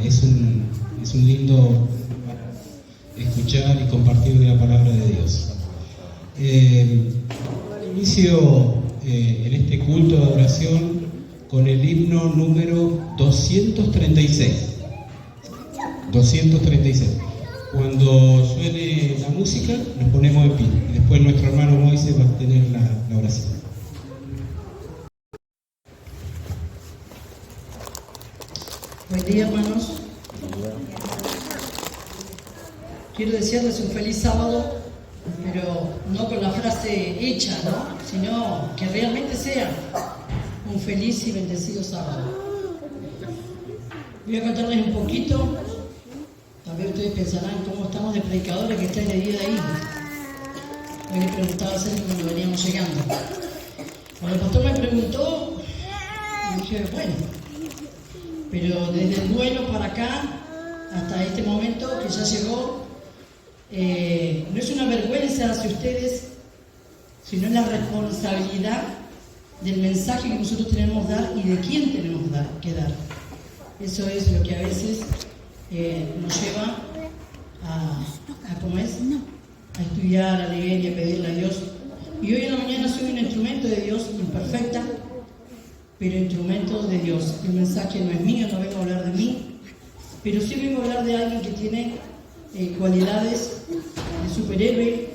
es un lindo escuchar y compartir de la palabra de Dios. Inicio en este culto de adoración con el himno número 236. 236. Cuando suene la música, nos ponemos en pie. Y después nuestro hermano Moisés va a tener la oración. Buen día, hermanos. Quiero desearles un feliz sábado, pero no con la frase hecha, ¿no? Sino que realmente sea un feliz y bendecido sábado. Voy a contarles un poquito. A ver, ustedes pensarán cómo estamos de predicadores que están de día de ahí. Hoy le preguntaba a Sergio cuando veníamos llegando. Cuando el pastor me preguntó, dije, bueno, pero desde el duelo para acá, hasta este momento que ya llegó, no es una vergüenza hacia ustedes, sino la responsabilidad del mensaje que nosotros tenemos que dar y de quién tenemos que dar. Eso es lo que a veces nos lleva ¿cómo es? A estudiar, a leer y a pedirle a Dios. Y hoy en la mañana soy un instrumento de Dios, imperfecta, pero instrumento de Dios. El mensaje no es mío, no vengo a hablar de mí, pero sí vengo a hablar de alguien que tiene cualidades de superhéroe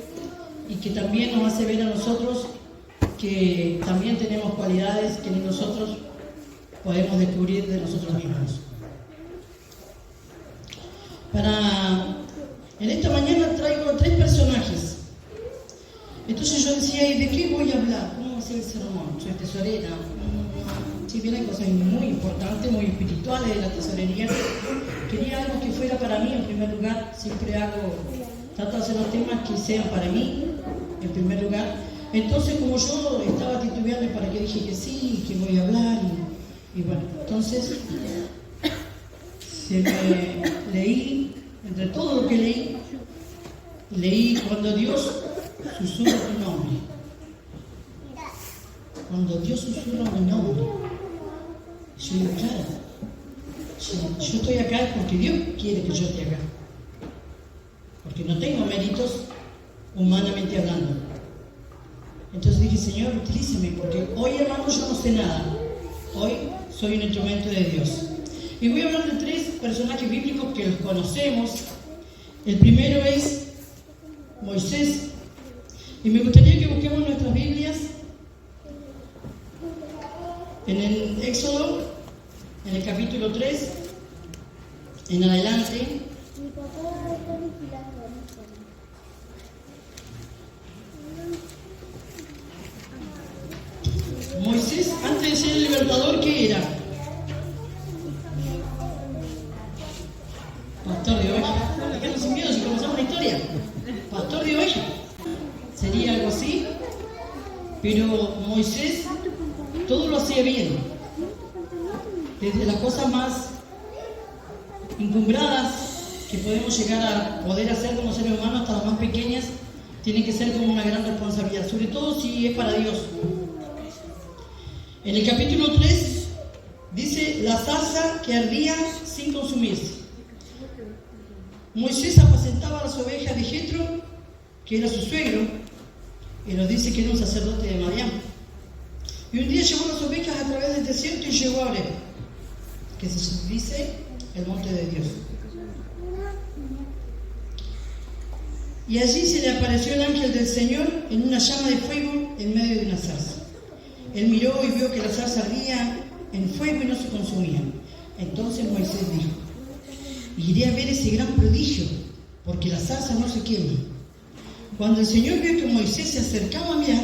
y que también nos hace ver a nosotros que también tenemos cualidades que ni nosotros podemos descubrir de nosotros mismos. En esta mañana traigo 3 personajes. Entonces yo decía, ¿y de qué voy a hablar? ¿Cómo va a ser el sermón? Soy tesorera. Si bien hay cosas muy importantes, muy espirituales de la tesorería, quería algo que fuera para mí en primer lugar. Siempre trato de hacer los temas que sean para mí en primer lugar. Entonces, como yo estaba titubeando, para que dije que sí, que voy a hablar, y bueno, entonces leí, entre todo lo que leí cuando Dios susurra tu nombre. Cuando Dios susurra mi nombre. Yo digo, claro, yo estoy acá porque Dios quiere que yo esté acá. Porque no tengo méritos humanamente hablando. Entonces dije, Señor, utilízame, porque hoy, hermano, yo no sé nada. Hoy soy un instrumento de Dios. Y voy a hablar de 3 personajes bíblicos que los conocemos. El primero es Moisés. Y me gustaría que busquemos nuestras Biblias en el Éxodo, en el capítulo 3, en adelante. Moisés, antes de ser el libertador, ¿qué era? Pastor de ovejas. Acá no sin miedo si comenzamos la historia. Pastor de ovejas. Sería algo así. Pero Moisés todo lo hacía bien. Desde las cosas más encumbradas que podemos llegar a poder hacer como seres humanos hasta las más pequeñas, tienen que ser como una gran responsabilidad, sobre todo si es para Dios. En el capítulo 3 dice la zarza que ardía sin consumirse. Moisés apacentaba las ovejas de Jetro, que era su suegro, y nos dice que era un sacerdote de Madián. Y un día llevó las ovejas a través del desierto y llegó a Oreb, que se dice el monte de Dios. Y allí se le apareció el ángel del Señor en una llama de fuego en medio de una zarza. Él miró y vio que la zarza ardía en fuego y no se consumía. Entonces Moisés dijo, iré a ver ese gran prodigio, porque la zarza no se quema. Cuando el Señor vio que Moisés se acercaba a mirar,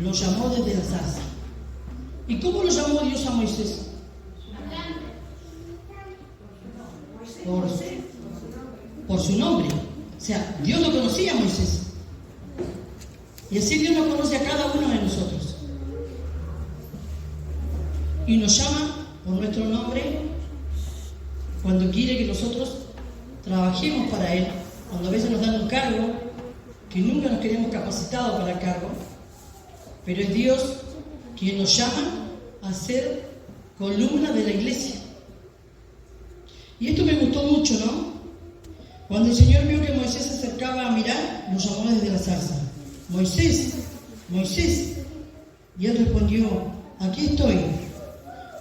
lo llamó desde la zarza. ¿Y cómo lo llamó Dios a Moisés? Por su nombre. O sea, Dios lo conocía a Moisés. Y así Dios nos conoce a cada uno de nosotros. Y nos llama por nuestro nombre cuando quiere que nosotros trabajemos para Él. Cuando a veces nos dan un cargo, que nunca nos queremos capacitados para el cargo, pero es Dios quien nos llama a ser columna de la iglesia. Y esto me gustó mucho, ¿no? Cuando el Señor vio que Moisés se acercaba a mirar, lo llamó desde la zarza. Moisés, Moisés. Y él respondió, aquí estoy.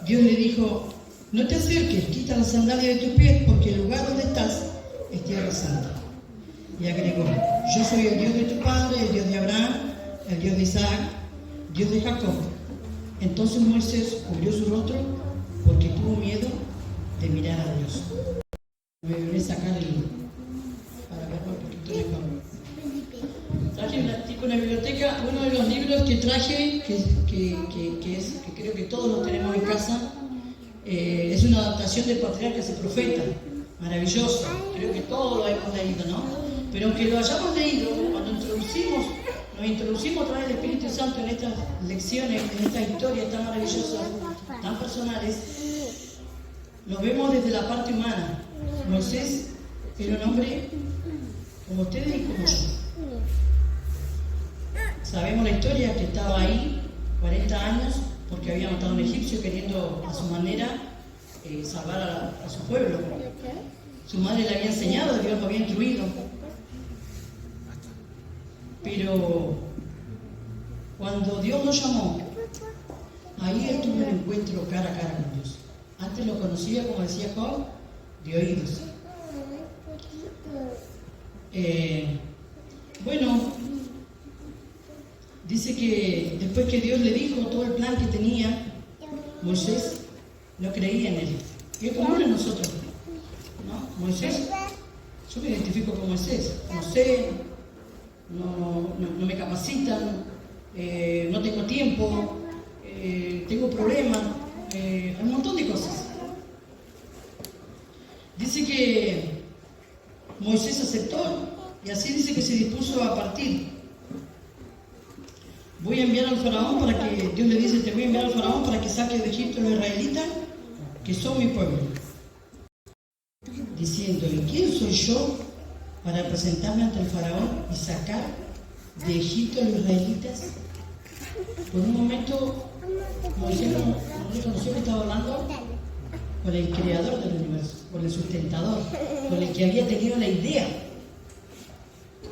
Dios le dijo, no te acerques, quita la sandalia de tus pies, porque el lugar donde estás es tierra santa. Y agregó, yo soy el Dios de tu padre, el Dios de Abraham, el Dios de Isaac, Dios de Jacob. Entonces Moisés cubrió su rostro porque tuvo miedo de mirar a Dios. Me voy a sacar para verlo un poquito mejor. Traje tipo una biblioteca, uno de los libros que traje, que creo que todos los tenemos en casa, es una adaptación de Patriarcas y Profetas, maravilloso, creo que todos lo hemos leído, ¿no? Pero aunque lo hayamos leído, cuando nos introducimos a través del Espíritu Santo en estas lecciones, en estas historias tan maravillosas, tan personales, lo vemos desde la parte humana. Moisés era un hombre como ustedes y como yo. Sabemos la historia, que estaba ahí 40 años porque había matado a un egipcio queriendo a su manera salvar a su pueblo. Su madre le había enseñado, Dios lo había instruido. Pero cuando Dios lo llamó, ahí él tuvo un encuentro cara a cara con Dios. Antes lo conocía, como decía Job, de oídos. Bueno, dice que después que Dios le dijo todo el plan que tenía, Moisés no creía en él. Y es como uno de nosotros, ¿no? Moisés, yo me identifico con Moisés. No sé, no me capacitan, no tengo tiempo, tengo problemas, un montón de cosas. Dice que Moisés aceptó y así dice que se dispuso a partir. Voy a enviar al faraón para que, Dios le dice, te voy a enviar al faraón para que saque de Egipto a los israelitas, que son mi pueblo. Diciendo, ¿y quién soy yo para presentarme ante el faraón y sacar de Egipto a los israelitas? Por un momento, Moisés no reconoció que estaba hablando con el creador del universo, con el sustentador, con el que había tenido la idea.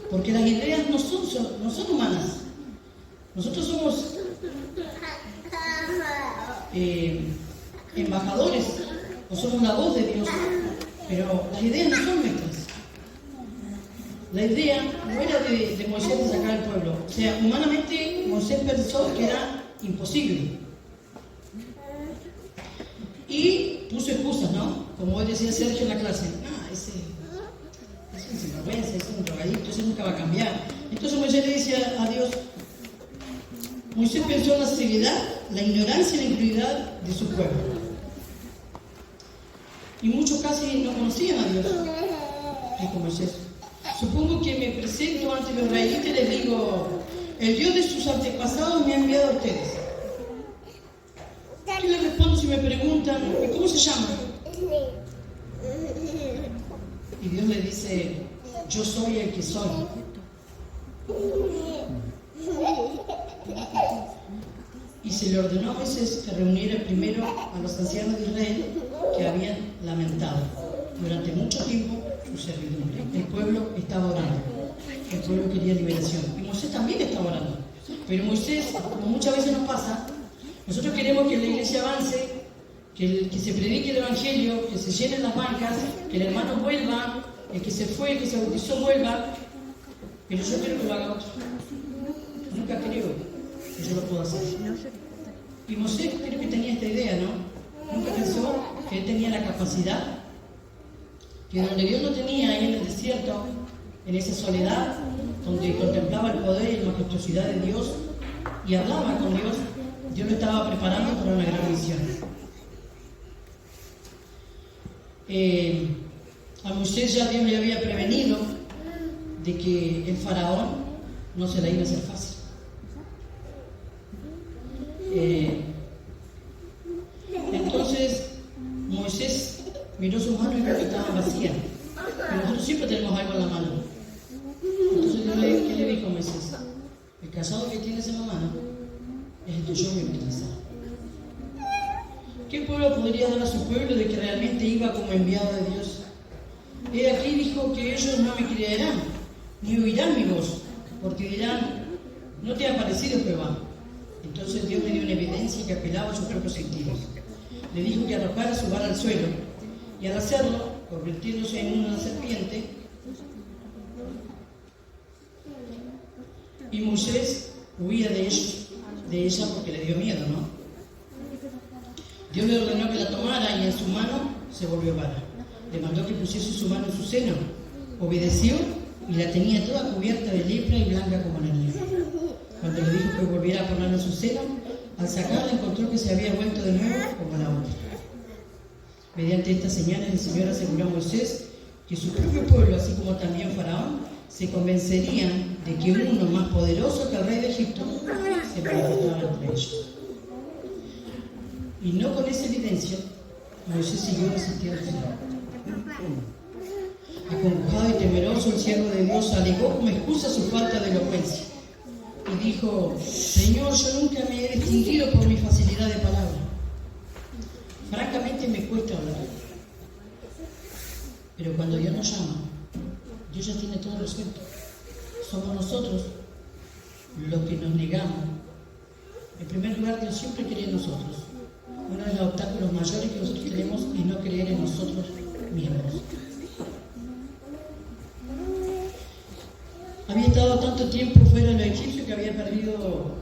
Porque las ideas no son humanas. Nosotros somos embajadores, o somos la voz de Dios, pero las ideas no son nuestras. La idea no era de Moisés de sacar al pueblo. O sea, humanamente Moisés pensó que era imposible. Y puso excusas, ¿no? Como hoy decía Sergio en la clase. Ese es un sinvergüenza, ese es un drogadicto, ese nunca va a cambiar. Entonces Moisés le dice a Dios, Moisés pensó en la ceguedad, la ignorancia y la incredulidad de su pueblo. Y muchos casi no conocían a Dios. Dijo Moisés, supongo que me presento ante los israelitas y les digo, el Dios de sus antepasados me ha enviado a ustedes. ¿Qué les respondo si me preguntan, ¿y cómo se llama? Y Dios le dice, yo soy el que soy. Y se le ordenó a Moisés que reuniera primero a los ancianos de Israel que habían lamentado durante mucho tiempo su servidumbre. El pueblo estaba orando, el pueblo quería liberación. Y Moisés también estaba orando. Pero Moisés, como muchas veces nos pasa, nosotros queremos que la iglesia avance, que se predique el evangelio, que se llenen las bancas, que el hermano vuelva, el que se fue, el que se bautizó vuelva, pero yo quiero que lo haga otro. Nunca creo que yo lo pueda hacer. Y Moisés creo que tenía esta idea, ¿no? Nunca pensó que él tenía la capacidad, que donde Dios lo tenía, ahí en el desierto, en esa soledad, donde contemplaba el poder y la majestuosidad de Dios y hablaba con Dios, Dios lo estaba preparando para una gran misión. A Moisés ya Dios le había prevenido de que el faraón no se la iba a hacer fácil. Entonces Moisés miró sus manos y vio que estaban vacías. Pero nosotros siempre tenemos algo en la mano. Entonces ¿qué le dijo Moisés? El cajado que tienes en la mano es el que yo voy a utilizar. ¿Qué pueblo podría dar a su pueblo de que realmente iba como enviado de Dios? He aquí dijo que ellos no me creerán, ni oirán mi voz, porque dirán, no te ha parecido Jehová. Entonces Dios me dio una evidencia que apelaba a sus propios sentidos. Le dijo que arrojara su vara al suelo, y al hacerlo, convirtiéndose en una serpiente, y Moisés huía de ella porque le dio miedo, ¿no? Dios le ordenó que la tomara y en su mano se volvió vara. Le mandó que pusiese su mano en su seno. Obedeció y la tenía toda cubierta de lepra y blanca como la nieve. Cuando le dijo que volviera a ponerla en su seno, al sacarla encontró que se había vuelto de nuevo como la otra. Mediante estas señales el Señor aseguró a Moisés que su propio pueblo, así como también Faraón, se convencerían de que uno más poderoso que el rey de Egipto se manifestaba entre ellos. Y no con esa evidencia, Moisés siguió resistiéndose. Acongojado y temeroso, el siervo de Dios alegó como excusa su falta de elocuencia. Y dijo, Señor, yo nunca me he distinguido por mi facilidad de palabra. Francamente me cuesta hablar. Pero cuando Dios nos llama, Dios ya tiene todo resuelto. Somos nosotros los que nos negamos. En primer lugar, Dios siempre quiere en nosotros. Uno de los obstáculos mayores que nosotros tenemos es no creer en nosotros mismos. Había estado tanto tiempo fuera de los egipcios que había perdido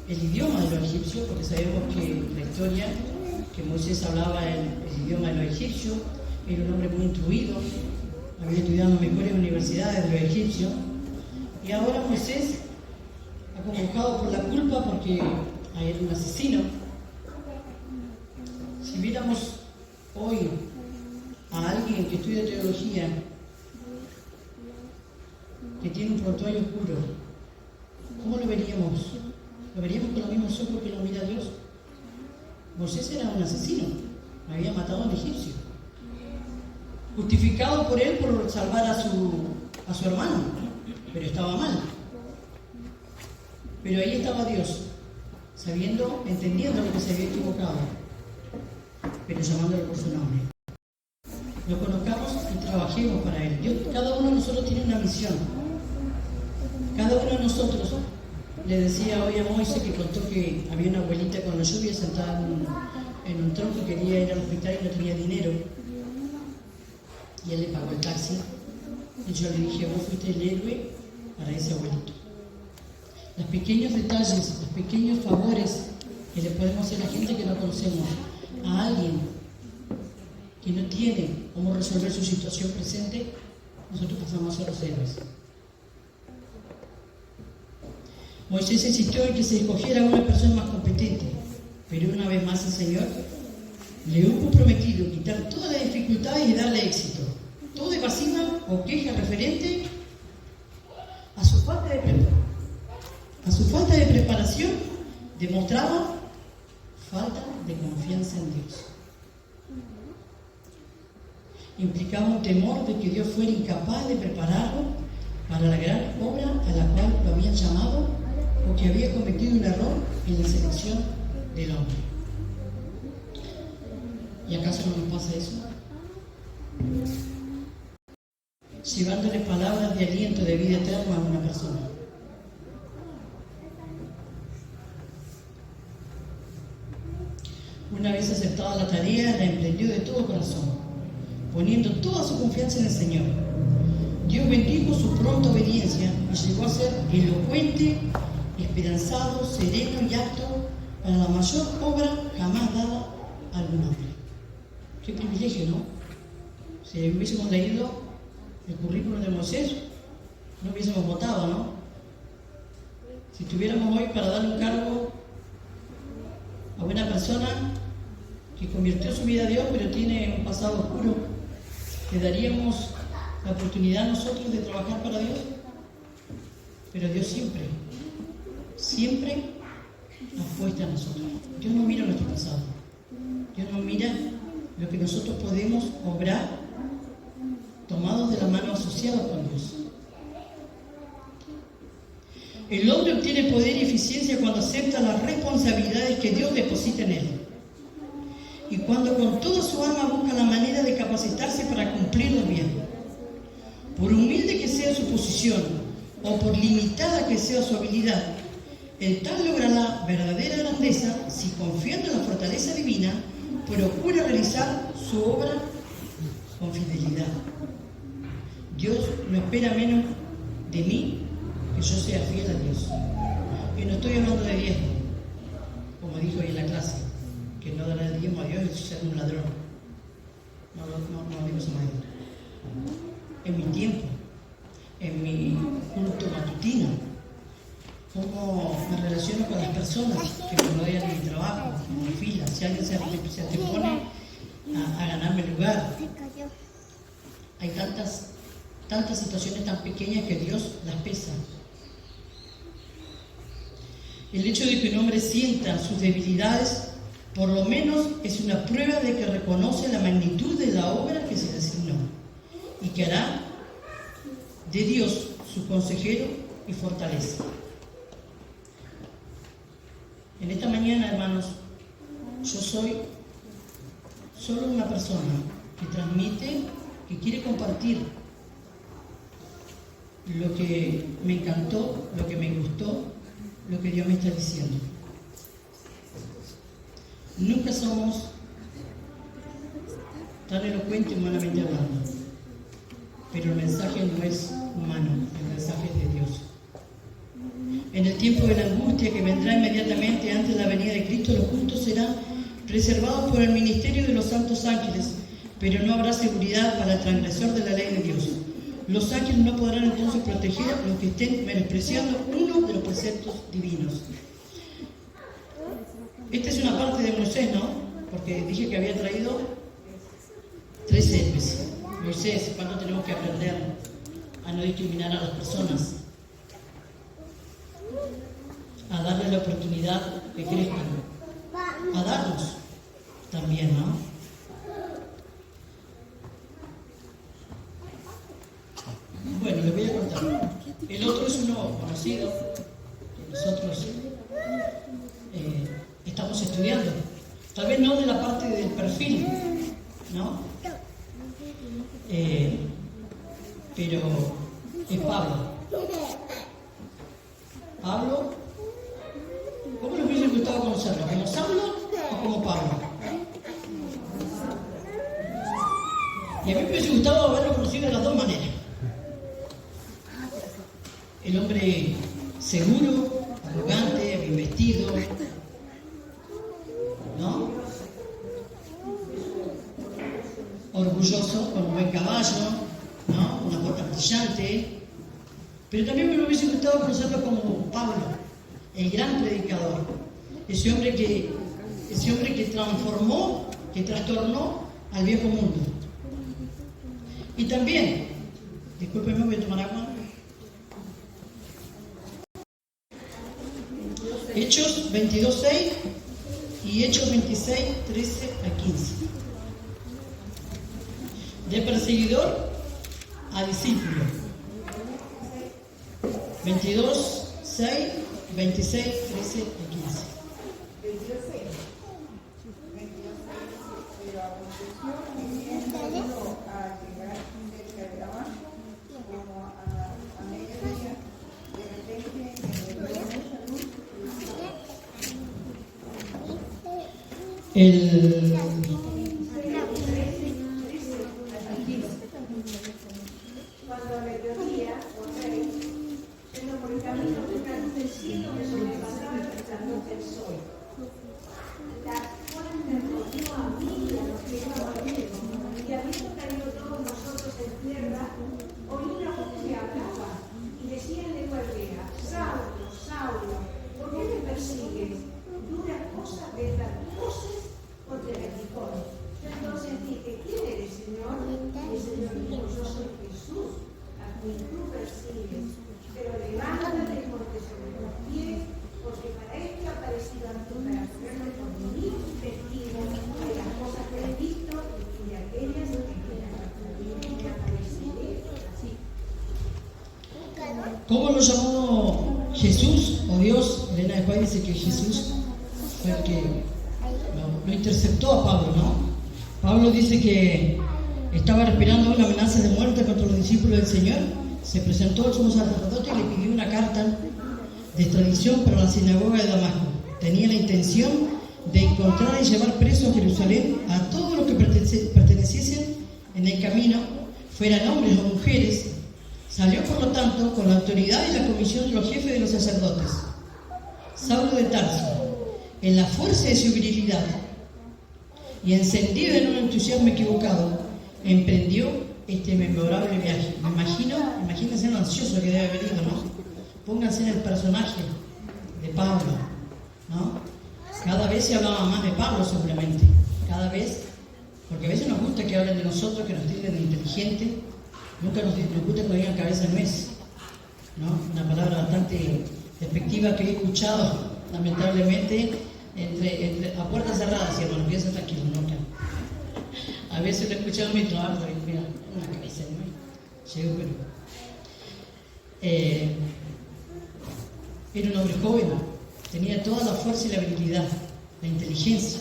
el idioma de los egipcios, porque sabemos que la historia, que Moisés hablaba el idioma de los egipcios, era un hombre muy instruido, había estudiado en mejores universidades de los egipcios, y ahora Moisés, acongojado por la culpa porque era un asesino. Si viéramos hoy a alguien que estudia teología, que tiene un prontuario oscuro, ¿cómo lo veríamos? ¿Lo veríamos con los mismos ojos que lo mira Dios? Moisés era un asesino, había matado a un egipcio, justificado por él por salvar a su hermano, pero estaba mal. Pero ahí estaba Dios, entendiendo lo que se había equivocado, pero llamándolo por su nombre. Lo conozcamos y trabajemos para Él. Cada uno de nosotros tiene una misión. Cada uno de nosotros, le decía hoy a Moisés que contó que había una abuelita con la lluvia sentada en un tronco, quería ir al hospital y no tenía dinero. Y él le pagó el taxi. Y yo le dije, vos fuiste el héroe para ese abuelito. Los pequeños detalles, los pequeños favores que le podemos hacer a la gente que no conocemos, a alguien que no tiene cómo resolver su situación presente, nosotros pasamos a ser los héroes. Moisés insistió en que se escogiera una persona más competente, pero una vez más el Señor le hubo prometido quitar todas las dificultades y darle éxito. Todo evasiva o queja referente a su falta de preparación demostraba falta de confianza en Dios. Implicaba un temor de que Dios fuera incapaz de prepararlo para la gran obra a la cual lo habían llamado, o que había cometido un error en la selección del hombre. ¿Y acaso no nos pasa eso? Llevándole palabras de aliento de vida eterna a una persona. Una vez aceptada la tarea, la emprendió de todo corazón, poniendo toda su confianza en el Señor. Dios bendijo su pronta obediencia y llegó a ser elocuente, esperanzado, sereno y apto para la mayor obra jamás dada a algún hombre. Qué privilegio, ¿no? Si hubiésemos leído el currículum de Moisés, no hubiésemos votado, ¿no? Si tuviéramos hoy para darle un cargo a una persona que convirtió su vida a Dios, pero tiene un pasado oscuro, ¿le daríamos la oportunidad a nosotros de trabajar para Dios? Pero Dios siempre apuesta a nosotros. Dios no mira nuestro pasado. Dios no mira lo que nosotros podemos obrar tomados de la mano, asociados con Dios. El hombre obtiene poder y eficiencia cuando acepta las responsabilidades que Dios deposita en él. y cuando con toda su alma busca la manera de capacitarse para cumplirlo bien. Por humilde que sea su posición o por limitada que sea su habilidad, el tal logrará verdadera grandeza si, confiando en la fortaleza divina, procura realizar su obra con fidelidad. Dios no espera menos de mí que yo sea fiel a Dios. Y no estoy hablando de diezmo, como dijo hoy en la clase, que no dará el diezmo a Dios es ser un ladrón. No digo esa manera. En mi tiempo, en mi culto matutino, cómo me relaciono con las personas que me rodean en mi trabajo, en mi fila, si alguien se antepone a ganarme el lugar. Hay tantas situaciones tan pequeñas que Dios las pesa. El hecho de que un hombre sienta sus debilidades, por lo menos es una prueba de que reconoce la magnitud de la obra que se le asignó y que hará de Dios su consejero y fortaleza. En esta mañana, hermanos, yo soy solo una persona que transmite, que quiere compartir lo que me encantó, lo que me gustó, lo que Dios me está diciendo. Nunca somos tan elocuentes humanamente hablando, pero el mensaje no es humano, el mensaje es de Dios. En el tiempo de la angustia que vendrá inmediatamente antes de la venida de Cristo, los justos serán preservados por el ministerio de los santos ángeles, pero no habrá seguridad para el transgresor de la ley de Dios. Los ángeles no podrán entonces proteger a los que estén menospreciando uno de los preceptos divinos. Esta es una parte de Moisés, ¿no? Porque dije que había traído 3 héroes. Moisés, ¿cuándo tenemos que aprender a no discriminar a las personas? A darle la oportunidad que crezcan. A darnos también, ¿no? Bueno, les voy a contar. El otro es uno conocido que nosotros estamos estudiando. Tal vez no de la parte del perfil, ¿no? Pero es Pablo. Pablo, ¿cómo les hubiese gustado conocerlo? ¿Como Saulo o como Pablo? Y a mí me hubiese gustado haberlo conocido de las dos maneras. El hombre seguro, arrogante, bien vestido, ¿no? Orgulloso, con un buen caballo, ¿no? Una bota brillante. Pero también me hubiese gustado conocerlo como Pablo, el gran predicador. Ese hombre que transformó, que trastornó al viejo mundo. Y también, discúlpenme, voy a tomar agua. Hechos 22:6 y Hechos 26:13 a 15. De perseguidor a discípulo. 22:6, 26:13 y 15. Cuando le llovía, yendo por el camino, una luz del cielo me sobrepasaba el resplandor del sol. La fuente rodeó a mí y a los que iban conmigo, y habiendo caído todos nosotros en tierra, oí una voz que hablaba y decía en lengua hebrea: Saulo, Saulo, ¿por qué me persigues? Duras cosas de estas voces contra el aguijón. Yo entonces dije: ¿quién eres, Señor? Y el Señor dijo: yo soy Jesús, a quien tú persigues. Pero levántate y ponte sobre tus pies, porque para esto he aparecido ante ti, para ponerme por mí testigo de las cosas que he visto y de aquellas que me apareceré así. ¿Cómo lo llamó Jesús o Dios? Elena de Paz dice que Jesús fue el que lo interceptó a Pablo, ¿no? Pablo dice que estaba respirando una amenaza de muerte contra los discípulos del Señor. Se presentó al sumo sacerdote y le pidió una carta de extradición para la sinagoga de Damasco. Tenía la intención de encontrar y llevar preso a Jerusalén a todos los que perteneciesen en el camino, fueran hombres o mujeres. Salió, por lo tanto, con la autoridad y la comisión de los jefes de los sacerdotes. Saulo de Tarso, en la fuerza de su virilidad y encendido en un entusiasmo equivocado, emprendió este memorable viaje. Imagínense lo ansioso que debe haber ido, ¿no? Pónganse en el personaje de Pablo, ¿no? Cada vez se hablaba más de Pablo, seguramente. Cada vez, porque a veces nos gusta que hablen de nosotros, que nos tilden de inteligente. Nunca nos gusta que nos digan cabeza nuez, ¿no? Una palabra bastante despectiva que he escuchado, lamentablemente, a puertas cerradas, y hermano, piensa tranquilo, nunca. A veces lo he escuchado en mi trabajo, y mira, una cabeza nuez. Seguro. Era un hombre joven, tenía toda la fuerza y la habilidad, la inteligencia,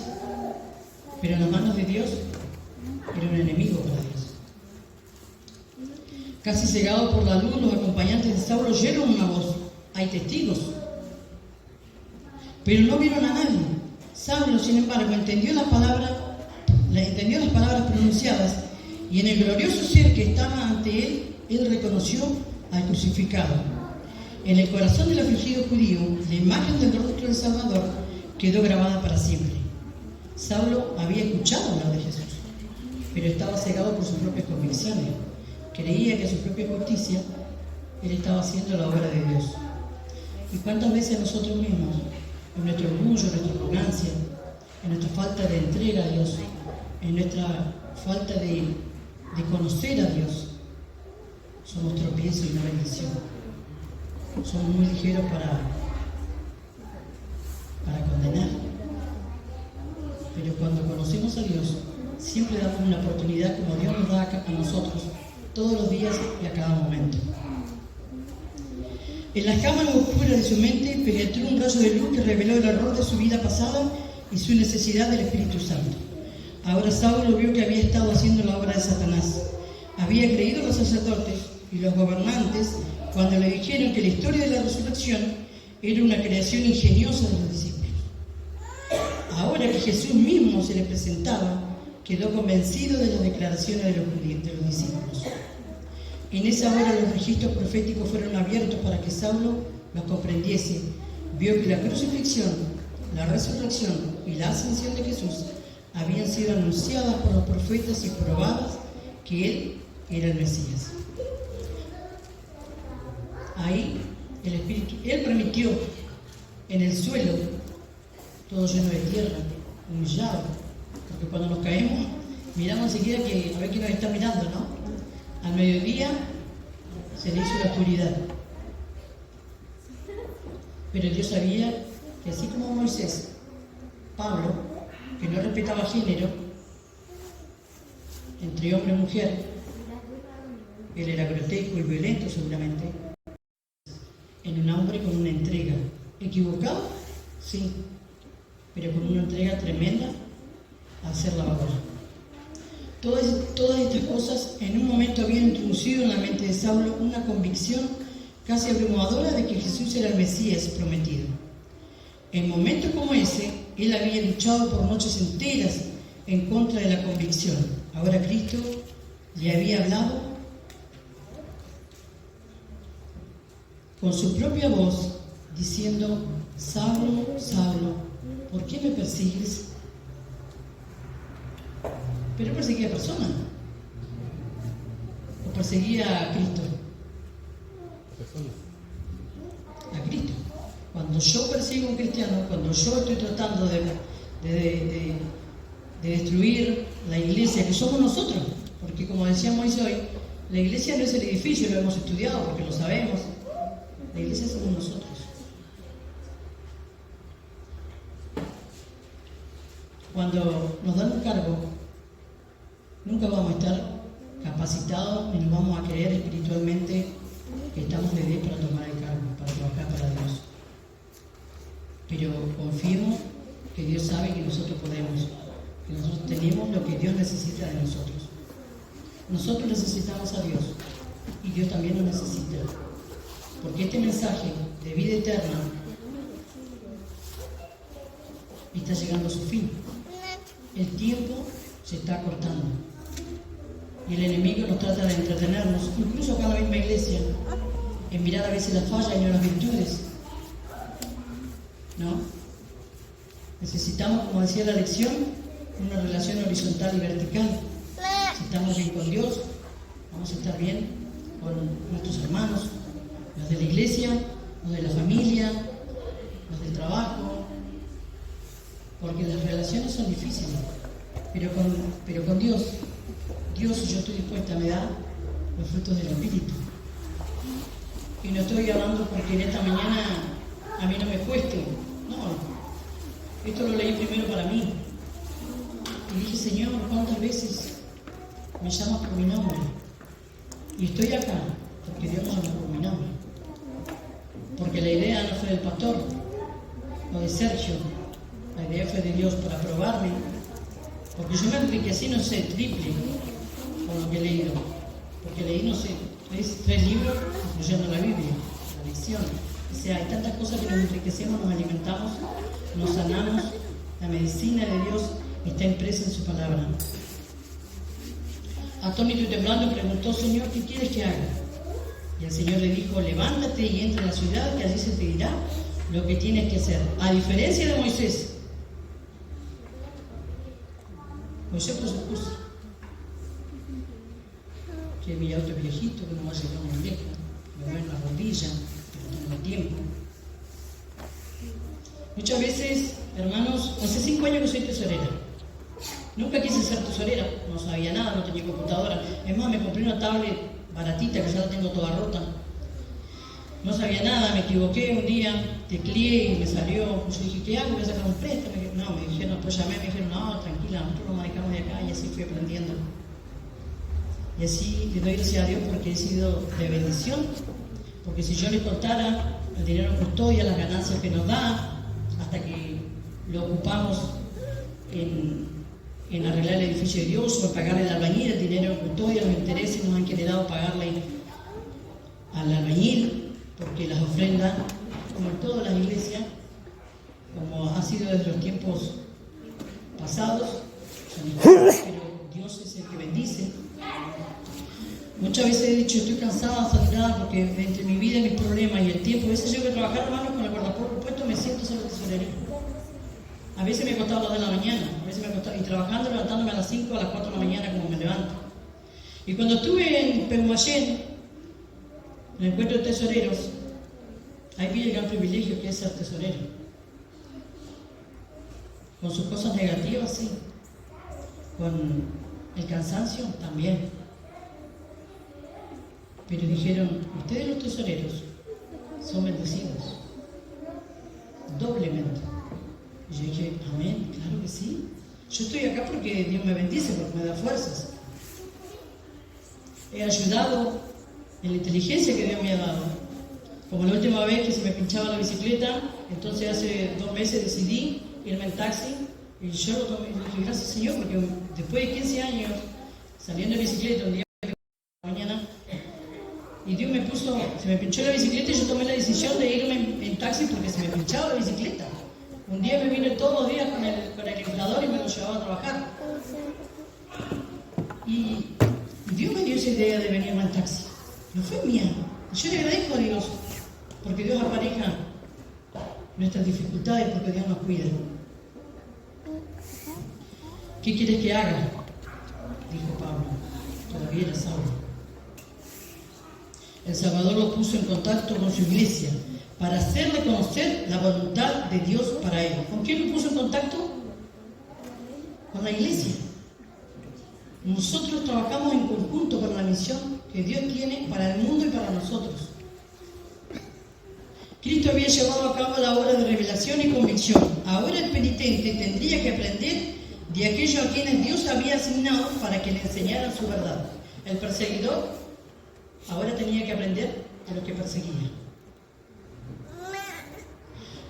pero en las manos de Dios era un enemigo para Dios. Casi cegado por la luz, los acompañantes de Saulo oyeron una voz. Hay testigos, pero no vieron a nadie. Saulo, sin embargo, entendió las palabras pronunciadas, y en el glorioso ser que estaba ante él reconoció al crucificado. En el corazón del afligido judío, la imagen del rostro del Salvador quedó grabada para siempre. Saulo había escuchado hablar de Jesús, pero estaba cegado por sus propias convicciones. Creía que su propia justicia, él estaba haciendo la obra de Dios. ¿Y cuántas veces nosotros mismos, en nuestro orgullo, en nuestra arrogancia, en nuestra falta de entrega a Dios, en nuestra falta de conocer a Dios, somos tropiezo y no bendición? Somos muy ligeros para condenar. Pero cuando conocemos a Dios, siempre damos una oportunidad como Dios nos da a nosotros, todos los días y a cada momento. En las cámaras oscuras de su mente penetró un rayo de luz que reveló el error de su vida pasada y su necesidad del Espíritu Santo. Ahora Saulo vio que había estado haciendo la obra de Satanás. Había creído a los sacerdotes y los gobernantes cuando le dijeron que la historia de la resurrección era una creación ingeniosa de los discípulos. Ahora que Jesús mismo se le presentaba, quedó convencido de las declaraciones de los discípulos. En esa hora los registros proféticos fueron abiertos para que Saulo los comprendiese. Vio que la crucifixión, la resurrección y la ascensión de Jesús habían sido anunciadas por los profetas y probadas que él era el Mesías. Ahí él permitió en el suelo, todo lleno de tierra, humillado, porque cuando nos caemos miramos enseguida a ver quién nos está mirando, ¿no? Al mediodía se le hizo la oscuridad, pero Dios sabía que así como Moisés, Pablo, que no respetaba género entre hombre y mujer, él era grotesco y violento seguramente, en un hombre con una entrega. ¿Equivocado? Sí, pero con una entrega tremenda a hacer la obra. Todas estas cosas en un momento habían introducido en la mente de Saulo una convicción casi abrumadora de que Jesús era el Mesías prometido. En momentos como ese, él había luchado por noches enteras en contra de la convicción. Ahora Cristo le había hablado con su propia voz, diciendo: Saulo, Saulo, ¿por qué me persigues? Pero perseguía a personas, o perseguía a Cristo. A Cristo. Cuando yo persigo a un cristiano, cuando yo estoy tratando de destruir la iglesia, que somos nosotros, porque como decíamos hoy, la iglesia no es el edificio, lo hemos estudiado porque lo sabemos, la iglesia somos nosotros. Cuando nos dan un cargo, nunca vamos a estar capacitados ni nos vamos a creer espiritualmente que estamos de 10 para tomar el cargo, para trabajar para Dios. Pero confiemos que Dios sabe que nosotros podemos. cambiemos lo que Dios necesita de nosotros. Nosotros necesitamos a Dios y Dios también nos necesita. Porque este mensaje de vida eterna está llegando a su fin. El tiempo se está acortando. Y el enemigo nos trata de entretenernos, incluso acá en la misma iglesia, en mirar a veces las fallas y no las virtudes. ¿No? Necesitamos, como decía la lección, una relación horizontal y vertical. Si estamos bien con Dios, vamos a estar bien con nuestros hermanos, los de la iglesia, los de la familia, los del trabajo, porque las relaciones son difíciles, pero con Dios, si yo estoy dispuesta, me da los frutos del Espíritu. Y no estoy hablando porque en esta mañana a mí no me cueste, no, esto lo leí primero para mí. Y dije, Señor, ¿cuántas veces me llamas por mi nombre? Y estoy acá porque Dios me llama por mi nombre. Porque la idea no fue del pastor o de Sergio, la idea fue de Dios para probarme. Porque yo me enriquecí, no sé, triple con lo que he leído. Porque leí, no sé, tres libros, incluyendo la Biblia, la lección. O sea, hay tantas cosas que nos enriquecemos, nos alimentamos, nos sanamos. La medicina de Dios está impresa en su palabra. Atónito y temblando preguntó, Señor, ¿qué quieres que haga? Y el Señor le dijo, levántate y entra en la ciudad, que allí se te dirá lo que tienes que hacer. A diferencia de Moisés. Moisés por su excusa. Que mi auto es viejito, que no va a llegar muy lejos, me duele la rodilla, que no tengo tiempo. Muchas veces, hermanos, hace 5 años que soy tesorera. Nunca quise ser tesorera, no sabía nada, no tenía computadora. Es más, me compré una tablet baratita que ya la tengo toda rota. No sabía nada, me equivoqué un día, tecleé y me salió. Yo dije, ¿qué hago? Voy a sacar un préstamo. No, me dijeron, pues llamé, me dijeron, no, tranquila, nosotros nos manejamos de acá, y así fui aprendiendo. Y así le doy gracias a Dios porque he sido de bendición. Porque si yo le cortara el dinero en custodia, las ganancias que nos da, hasta que lo ocupamos en arreglar el edificio de Dios o en pagarle al albañil, el dinero en custodia, los intereses nos han querido pagarle al albañil, porque las ofrendas, como en todas las iglesias, como ha sido desde los tiempos pasados, pero Dios es el que bendice. Muchas veces he dicho, estoy cansada, saturada, porque entre mi vida y mis problemas y el tiempo, a veces yo que trabajar, hermanos, con el guardapoco puesto, me siento solo tesorería. A veces me ha costado a las 2 de la mañana, a veces me ha costado, y trabajando, levantándome a las 5, a las 4 de la mañana, como me levanto. Y cuando estuve en Pehuayén, en el encuentro de tesoreros, ahí vi el gran privilegio que es ser tesorero. Con sus cosas negativas, sí. Con el cansancio, también. Pero dijeron, ustedes los tesoreros son bendecidos, doblemente. Y yo dije, amén, claro que sí. Yo estoy acá porque Dios me bendice, porque me da fuerzas. He ayudado en la inteligencia que Dios me ha dado. Como la última vez que se me pinchaba la bicicleta, entonces hace 2 meses decidí irme en taxi y yo lo tomé y dije, gracias Señor, porque después de 15 años saliendo en bicicleta un día de la mañana, y Dios me puso, se me pinchó la bicicleta y yo tomé la decisión de irme en taxi porque se me pinchaba la bicicleta. Un día me vine todos los días con el inflador y me lo llevaba a trabajar. Y Dios me dio esa idea de venirme en taxi. No fue mía. Yo le agradezco a Dios, porque Dios apareja nuestras dificultades, porque Dios nos cuida. ¿Qué quieres que haga? Dijo Pablo. Todavía era Saulo. El Salvador lo puso en contacto con su iglesia para hacerle conocer la voluntad de Dios para él. ¿Con quién lo puso en contacto? Con la iglesia. Nosotros trabajamos en conjunto para la misión que Dios tiene para el mundo y para nosotros. Cristo había llevado a cabo la obra de revelación y convicción. Ahora el penitente tendría que aprender de aquello a quienes Dios había asignado para que le enseñaran su verdad. El perseguidor ahora tenía que aprender de lo que perseguía.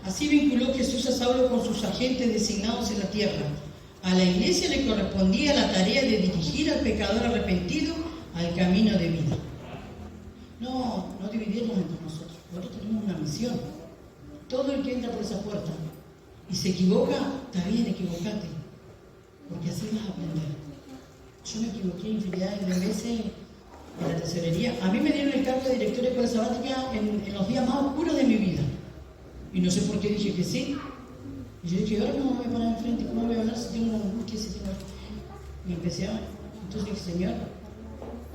Así vinculó Jesús a Saulo con sus agentes designados en la tierra. A la iglesia le correspondía la tarea de dirigir al pecador arrepentido al camino de vida. No dividirnos entre nosotros. Nosotros tenemos una misión. Todo el que entra por esa puerta y se equivoca, está bien, equivocate, porque así vas a aprender. Yo me equivoqué infinidad de veces en la tesorería. A mí me dieron el cargo de director de escuela sabática en los días más oscuros de mi vida. Y no sé por qué dije que sí. Y yo dije, ahora cómo me voy a parar enfrente, cómo voy a hablar si tengo una angustia, si tengo... Y empecé a... Entonces dije, Señor,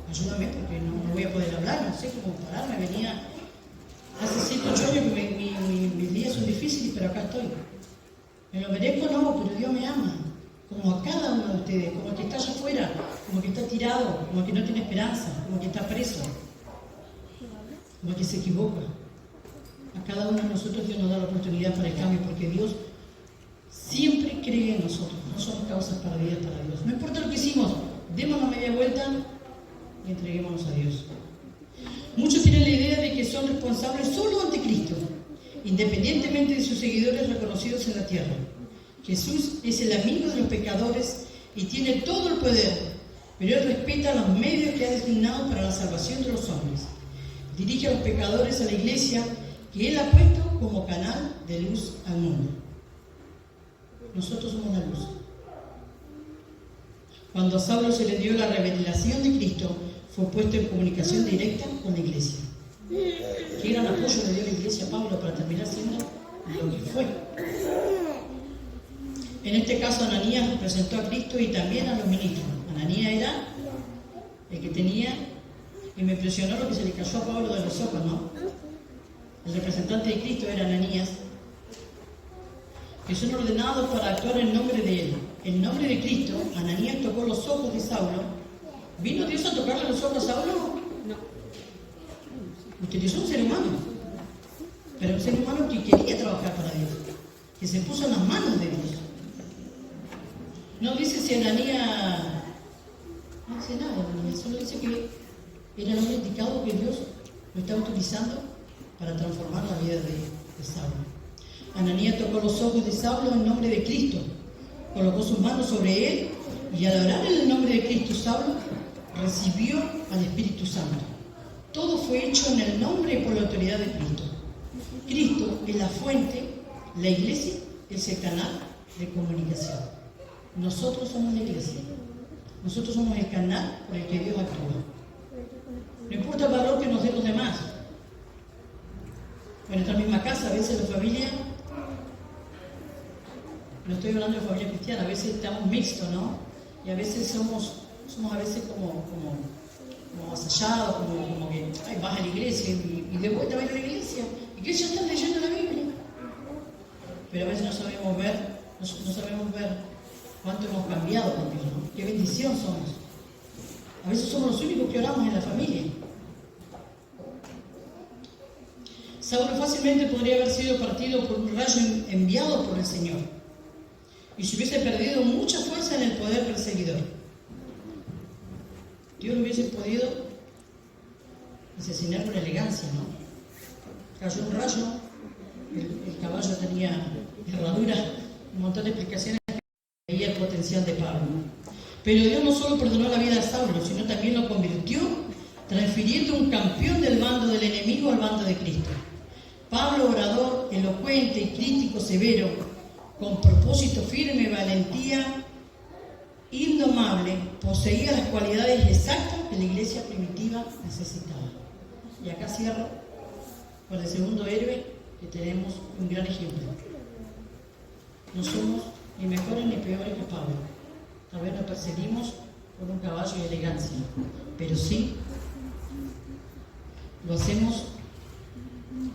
ayúdame porque no voy a poder hablar, no sé cómo pararme. Venía hace 7 o 8 años que mis días son difíciles, pero acá estoy. ¿Me lo merezco? No, pero Dios me ama. Como a cada uno de ustedes, como el que está allá afuera, como el que está tirado, como el que no tiene esperanza, como el que está preso, como el que se equivoca. A cada uno de nosotros Dios nos da la oportunidad para el cambio, porque Dios siempre cree en nosotros. No somos causas perdidas para Dios. No importa lo que hicimos, demos una media vuelta y entreguémonos a Dios. Muchos tienen la idea de que son responsables solo ante Cristo, independientemente de sus seguidores reconocidos en la tierra. Jesús es el amigo de los pecadores y tiene todo el poder, pero Él respeta los medios que ha designado para la salvación de los hombres. Dirige a los pecadores a la iglesia que Él ha puesto como canal de luz al mundo. Nosotros somos la luz. Cuando a Saulo se le dio la revelación de Cristo, fue puesto en comunicación directa con la iglesia. Qué gran apoyo le dio la iglesia a Pablo para terminar siendo lo que fue. En este caso, Ananías representó a Cristo y también a los ministros. Ananías era el que tenía, y me impresionó lo que se le cayó a Pablo de los ojos, ¿no? El representante de Cristo era Ananías, que son ordenados para actuar en nombre de Él. En nombre de Cristo, Ananías tocó los ojos de Saulo. ¿Vino Dios a tocarle los ojos a Saulo? No. Utilizó un ser humano, pero un ser humano que quería trabajar para Dios, que se puso en las manos de Dios. No dice si Ananías, no dice nada, solo dice que era el hombre indicado que Dios lo estaba utilizando para transformar la vida de Saulo. Ananías tocó los ojos de Saulo en nombre de Cristo, colocó sus manos sobre él y al orar en el nombre de Cristo, Saulo recibió al Espíritu Santo. Todo fue hecho en el nombre y por la autoridad de Cristo. Cristo es la fuente, la iglesia es el canal de comunicación. Nosotros somos la iglesia. Nosotros somos el canal por el que Dios actúa. No importa el valor que nos den los demás. En nuestra misma casa, a veces la familia, no estoy hablando de familia cristiana, a veces estamos mixtos, ¿no? Y a veces somos a veces como avasallados, como que ay, vas a la iglesia y de vuelta vas a la iglesia. ¿Y qué ya están leyendo la Biblia? Pero a veces no sabemos ver cuánto hemos cambiado con Dios, ¿no? Qué bendición somos. A veces somos los únicos que oramos en la familia. Saulo fácilmente podría haber sido partido por un rayo enviado por el Señor y se hubiese perdido mucha fuerza en el poder perseguidor. Dios lo hubiese podido asesinar con elegancia, ¿no? Cayó un rayo, el caballo tenía herradura, un montón de explicaciones que veía el potencial de Pablo. Pero Dios no solo perdonó la vida a Saulo, sino también lo convirtió, transfiriendo un campeón del bando del enemigo al bando de Cristo. Pablo, orador, elocuente y crítico severo, con propósito firme, valentía indomable, poseía las cualidades exactas que la iglesia primitiva necesitaba. Y acá cierro con el segundo héroe que tenemos un gran ejemplo. No somos ni mejores ni peores que Pablo. Tal vez nos perseguimos por un caballo y elegancia, pero sí lo hacemos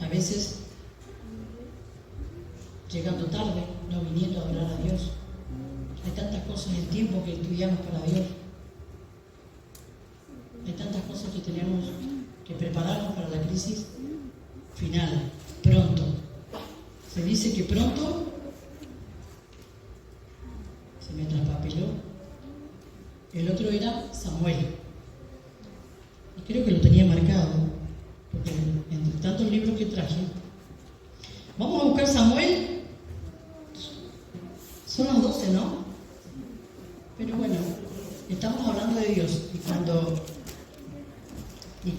a veces llegando tarde, no viniendo a adorar a Dios. Hay tantas cosas en el tiempo que estudiamos para Dios. Hay tantas cosas que tenemos que prepararnos para la crisis final, pronto. Se dice que pronto se me traspapeló. El otro era Samuel. Y creo que lo tenía marcado, porque entre tantos libros que traje, vamos a buscar Samuel. Son las 12, ¿no? Pero bueno, estamos hablando de Dios y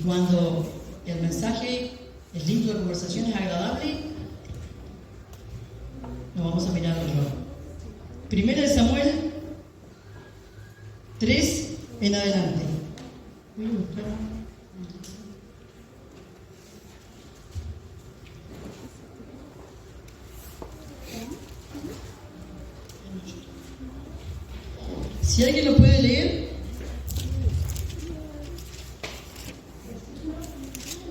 cuando el mensaje, el libro de conversación es agradable, nos vamos a mirar a otro lado. Primera de Samuel 3 en adelante. Voy a buscar. Si alguien lo puede leer,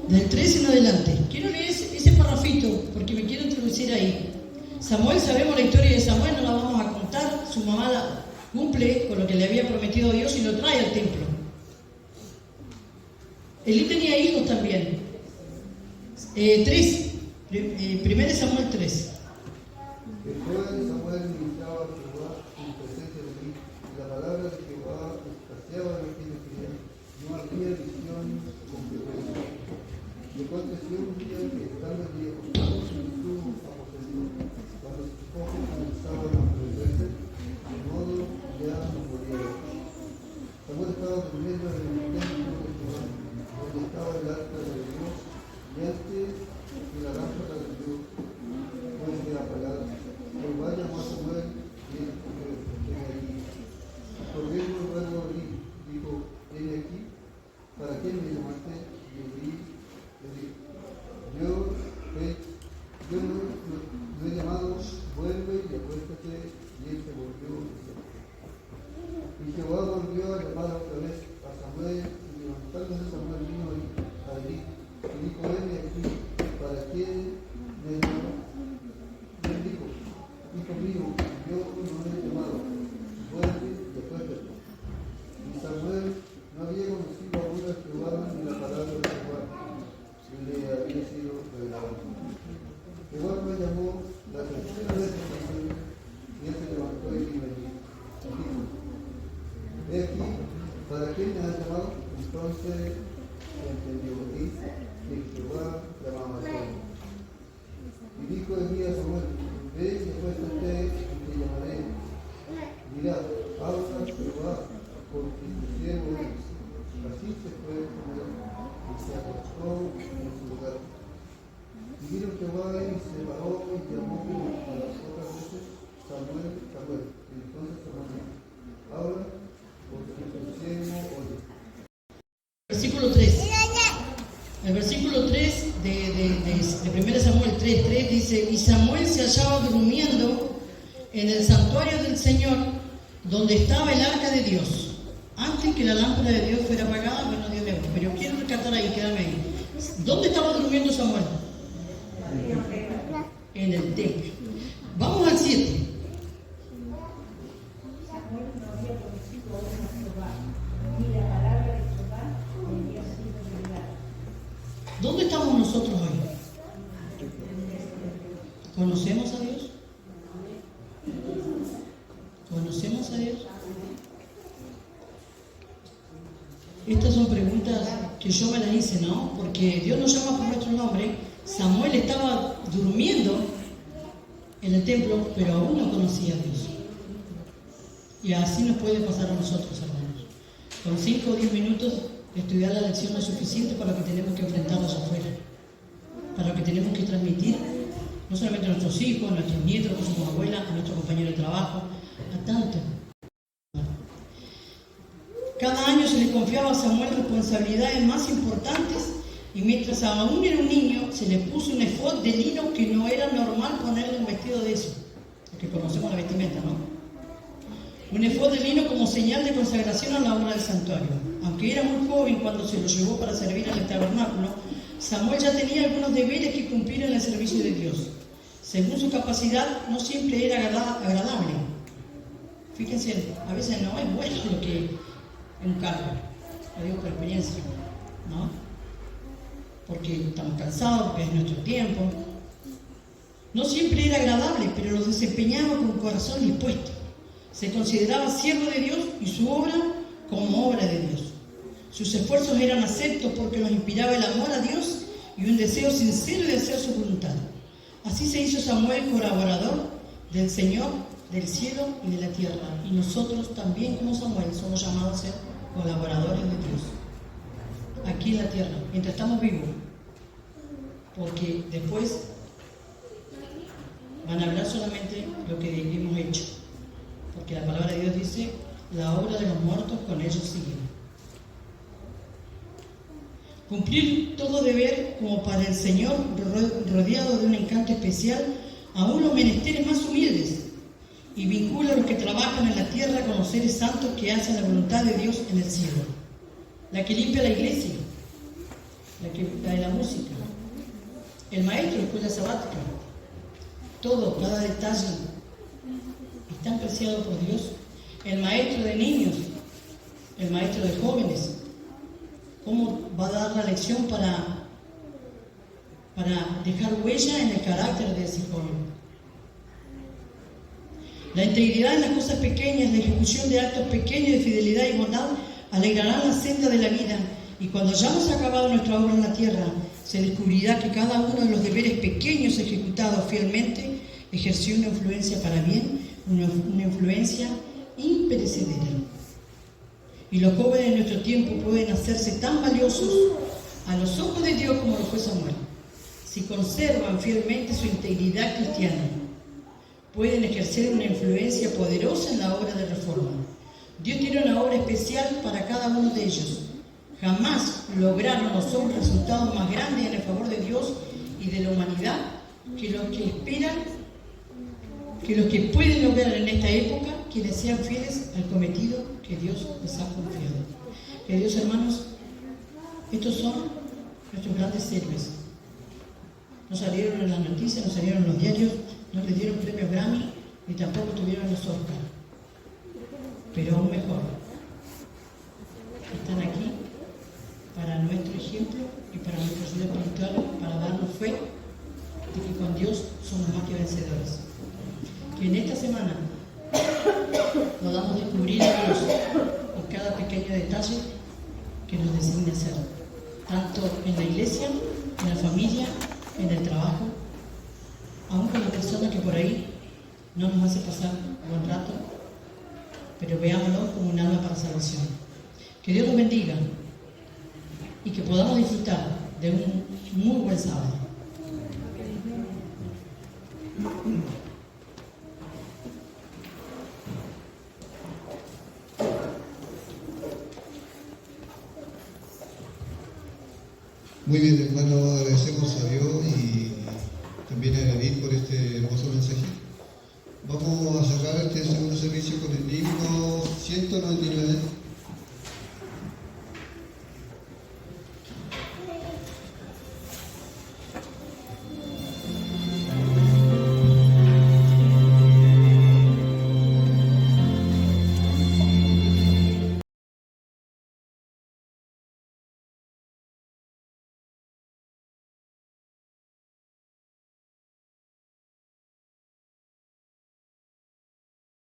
del 3 en adelante. Quiero leer ese parrafito porque me quiero introducir ahí. Samuel, sabemos la historia de Samuel, no la vamos a contar. Su mamá la cumple con lo que le había prometido Dios y lo trae al templo. Elí tenía hijos también. 3. Primero Samuel 3. El joven Samuel ministraba a Jehová en presencia de mí, y la palabra de Jehová escaseaba en aquellos días, no había visión con frecuencia. Y aconteció un día que estando el día acostado, estuvo aposento, cuando sus ojos comenzaban a perderse, de modo ya no podía ver. Samuel estaba durmiendo en el templo de Jehová, donde estaba el arca de Dios, y antes que la lámpara de Dios fuese apagada. Jehová llamó a Samuel y él dijo, aquí. Corriendo luego dijo, aquí, ¿para qué me llamaste? Y le dijo, yo lo he llamado, vuelve y acuéstate. Y él se volvió y se acostó. Y Jehová volvió a llamar otra vez a Samuel, y levantándose Samuel vino a Elí, y dijo, aquí, ¿para qué me llamas? Y él dijo, hijo mío, yo no he llamado, vuelve y acuéstate. Y Samuel no había conocido aún a Jehová ni la palabra de Jehová, y le había sido revelada. Jehová me llamó la tercera vez a Samuel, y él se levantó y vino allí. Y dijo, he aquí, ¿para qué me has llamado? Entonces entendió Elí que Jehová llamaba a Samuel. Y dijo Elí a Samuel, ve y acuéstate y te llamaré. Mirad, habla Jehová, porque tu siervo eres. Así se fue Samuel y se acostó en su lugar. Y vino Jehová y se paró y llamó a las otras veces, Samuel, Samuel. Y entonces Samuel dijo, habla, porque tu siervo oye. Versículo 3. El versículo 3 de 1 Samuel 3:3 dice, y Samuel se hallaba durmiendo en el santuario del Señor, donde estaba el arca de Dios. Antes que la lámpara de Dios fuera apagada, bueno, Dios mío, pero quiero rescatar ahí, quédame ahí. ¿Dónde estaba durmiendo Samuel? En el templo. Vamos al 7. Samuel no había conocido aún a Jehová, ni la palabra de Jehová le había sido revelada. ¿Dónde estamos nosotros hoy? ¿Conocemos a Dios? ¿Conocemos a Dios? Estas son preguntas que yo me las hice, ¿no? Porque Dios nos llama por nuestro nombre. Samuel estaba durmiendo en el templo, pero aún no conocía a Dios. Y así nos puede pasar a nosotros, hermanos. Con 5 o 10 minutos estudiar la lección no es suficiente para lo que tenemos que enfrentarnos afuera. Para lo que tenemos que transmitir, no solamente a nuestros hijos, a nuestros nietos, a nuestras abuelas, a nuestros compañeros de trabajo, a tantos. Cada año se le confiaba a Samuel responsabilidades más importantes y mientras aún era un niño se le puso un efod de lino que no era normal ponerle un vestido de eso, porque conocemos la vestimenta, ¿no? Un efod de lino como señal de consagración a la obra del santuario. Aunque era muy joven cuando se lo llevó para servir al tabernáculo, Samuel ya tenía algunos deberes que cumplir en el servicio de Dios. Según su capacidad, no siempre era agradable. Fíjense, a veces no es bueno lo que un cargo, lo digo por experiencia, ¿no? Porque estamos cansados, porque es nuestro tiempo. No siempre era agradable, pero lo desempeñaba con corazón dispuesto. Se consideraba siervo de Dios y su obra como obra de Dios. Sus esfuerzos eran aceptos porque los inspiraba el amor a Dios y un deseo sincero de hacer su voluntad. Así se hizo Samuel colaborador del Señor del cielo y de la tierra. Y nosotros también, como Samuel, somos llamados a ser colaboradores de Dios aquí en la tierra, mientras estamos vivos, porque después van a hablar solamente lo que hemos hecho, porque la palabra de Dios dice: la obra de los muertos con ellos sigue. Cumplir todo deber como para el Señor, rodeado de un encanto especial, aún los menesteres más humildes, y vincula a los que trabajan en la tierra con los seres santos que hacen la voluntad de Dios en el cielo. La que limpia la iglesia, la de la música, el maestro de escuela sabática, todo, cada detalle es tan preciado por Dios. El maestro de niños, el maestro de jóvenes, cómo va a dar la lección para dejar huella en el carácter de ese joven. La integridad en las cosas pequeñas, la ejecución de actos pequeños de fidelidad y bondad alegrarán la senda de la vida, y cuando hayamos acabado nuestra obra en la tierra, se descubrirá que cada uno de los deberes pequeños ejecutados fielmente ejerció una influencia para bien, una influencia imperecedera. Y los jóvenes de nuestro tiempo pueden hacerse tan valiosos a los ojos de Dios como lo fue Samuel, si conservan fielmente su integridad cristiana. Pueden ejercer una influencia poderosa en la obra de reforma. Dios tiene una obra especial para cada uno de ellos. Jamás lograron los hombres resultados más grandes en el favor de Dios y de la humanidad que los que esperan, que los que pueden lograr en esta época, quienes sean fieles al cometido que Dios les ha confiado. Queridos hermanos, estos son nuestros grandes héroes. No salieron en las noticias, no salieron en los diarios, no les dieron premios Grammy, ni tampoco tuvieron los Oscar. Pero aún mejor, están aquí para nuestro ejemplo y para nuestra ayuda espiritual, para darnos fe de que con Dios somos más que vencedores. Que en esta semana podamos descubrir a Dios en cada pequeño detalle que nos designe hacer, tanto en la iglesia, en la familia, en el trabajo, aún con las personas que por ahí no nos hace pasar buen rato, pero veámoslo como un alma para salvación. Que Dios nos bendiga y que podamos disfrutar de un muy buen sábado. Muy bien, hermano, agradecemos a Dios y también a David por este hermoso mensaje. Vamos a cerrar este segundo servicio con el himno 199.